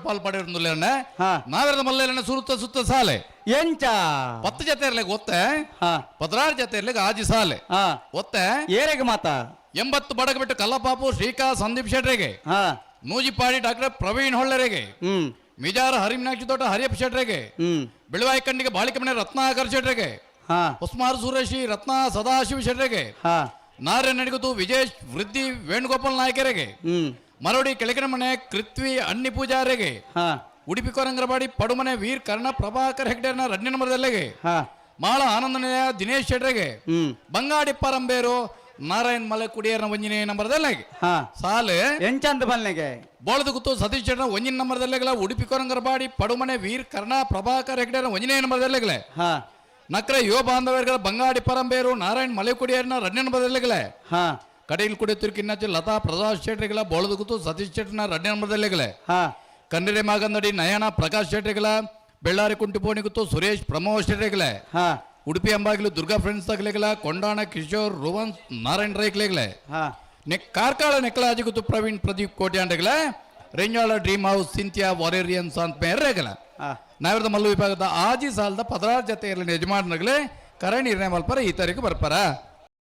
ಪಾಲ್ಪಡಿರಲಿಲ್ಲ ನಾವೆಲ್ಲ ಮಲ್ಲೆಲ್ಲ ಸುತ್ತ ಸುತ್ತ ಸಾಲೆ ಎಂಚ 10 ಜೊತೆ ಇರ್ಲಿಕ್ಕೆ ಒತ್ತೆ 16 ಜೊತೆ ಇರ್ಲಿಕ್ಕೆ ಆಜಿ ಸಾಲೆ ಒತ್ತೆ ಏರೆಗೆ ಮಾತ 80 ಬಡಗ ಬಿಟ್ಟು ಕಲ್ಲಪಾಪು ಶ್ರೀಕಾ ಸಂದೀಪ್ ಶೆಟ್ರಿಗೆ ನೂಜಿಪಾಡಿ ಡಾಕ್ಟರ್ ಪ್ರವೀಣ್ ಹೊಳ್ಳೆರೆಗೆ ಮಿಜಾರ ಹರಿಮೀನಾಕ್ಷಿ ತೋಟ ಹರಿಯಪ್ಪ ಶೆಟ್ರಿಗೆ ಬಿಳುವಾಯಿ ಕಣ್ಣಿಗೆ ಬಾಳಿಕೆ ಮನೆ ರತ್ನಾಕರ್ ಶೆಟ್ರಿಗೆ ಉಸ್ಮಾರ್ ಸುರೇಶಿ ರತ್ನ ಸದಾಶಿವ ಶೆಟ್ರಿಗೆ ನಾರ್ಯ ನಡಿಗುತ್ತು ವಿಜೇಶ್ ವೃದ್ಧಿ ವೇಣುಗೋಪಾಲ್ ನಾಯಕರಿಗೆ ಮರಡಿ ಕೆಳಗಿನ ಮನೆ ಕೃತ್ವಿ ಅಣ್ಣಿ ಪೂಜಾರಿಗೆ ಉಡುಪಿ ಕೊರಂಗರಬಾಡಿ ಪಡುಮನೆ ವೀರ್ ಕರ್ಣ ಪ್ರಭಾಕರ್ ಹೆಗ್ಡೆರ್ನ ರಡ್ಡಿ ನಂಬರ್ದಲ್ಲಿಗೆ ಮಾಳ ಆನಂದನಯ ದಿನೇಶ್ ಶೆಟ್ರಿಗೆ ಬಂಗಾಡಿ ಪರಂಬೇರು ನಾರಾಯಣ್ ಮಲೆ ಕುಡಿಯರ್ನ ಒಂಜಿನ ನಂಬರ್ದಲ್ಲಿಗೆ ಸಾಲು ಎಂಚಂತ ಬಲ್ನೆಗೆ ಬೋಳದ ಗುತ್ತು ಸತೀಶ್ ಶೆಟ್ರ ಒಂಜಿನ ನಂಬರ್ದಲ್ಲಿಗಲ ಉಡುಪಿ ಕೊರಂಗರಬಾಡಿ ಪಡುಮನೆ ವೀರ್ ಕರ್ಣ ಪ್ರಭಾಕರ್ ಹೆಗ್ಡೆರ್ನ ಒಂಜಿನ ನಂಬರ್ದಲ್ಲಿಗಲೆ ನಕ್ರೆ ಯುವ ಬಾಂಧವರ್ಗಳ ಬಂಗಾಡಿ ಪರಂಬೇರು ನಾರಾಯಣ್ ಮಲೆ ಕುಡಿಯರ್ನ ರಡ್ಡಿ ನಂಬರ್ದಲ್ಲಿಗಲೆ ಕಡೆಯಲ್ಲಿ ಕುಡಿಯುತ್ತಿರ್ಕಿನ್ನಾಚೆ ಲತಾ ಪ್ರಸಾದ್ ಶೆಟ್ರಿಗಳ ಬೋಳದ ಗುತ್ತು ಸತೀಶ್ ಶೆಟ್ರನ ರಡ್ಡಿ ನಂಬರ್ದಲ್ಲಿಗಲೆ ಕನ್ನಡ ಮಾಗಂದಡಿ ನಯನ ಪ್ರಕಾಶ್ ಶೆಟ್ರಿಗಳ ಬೆಳ್ಳಾರಿ ಕುಂಟಿಪೋಣಿ ಗುತ್ತು ಸುರೇಶ್ ಪ್ರಮೋದ್ ಶೆಟ್ರಿಗಳೇ ಉಡುಪಿ ಅಂಬಾಗಿಲು ದುರ್ಗಾ ಫ್ರೆಂಡ್ಸ್ ತಗಲಿಗಲ ಕೊಂಡಾಣ ಕಿಶೋರ್ ರುವನ್ ನಾರಾಯಣ್ ರೈಕ್ಲೆಗಲೆ ಕಾರ್ಕಾಳ ನೆಕ್ಕಲಾಜಿ ಗುತ್ತು ಪ್ರವೀಣ್ ಪ್ರದೀಪ್ ಕೋಟ್ಯಾಂಡಗಳ ರೆಂಜಾಳ ಡ್ರೀಮ್ ಹೌಸ್ ಸಿಂಥಿಯಾ ವಾರೇರಿಯನ್ಸ್ ಅಂತ ಮೇರೆಗಲ ನಾವಿರದ ಮಲ್ಲು ವಿಭಾಗದ ಆಜಿ ಸಾಲದ 16 ಜೊತೆ ಇರಲಿ ಯಜಮಾನಗಳೇ ಕರೆ ನಿರ್ಣಯ ಮಲ್ಪರ ಈ ತಾರೀಕು ಬರ್ಪಾರ.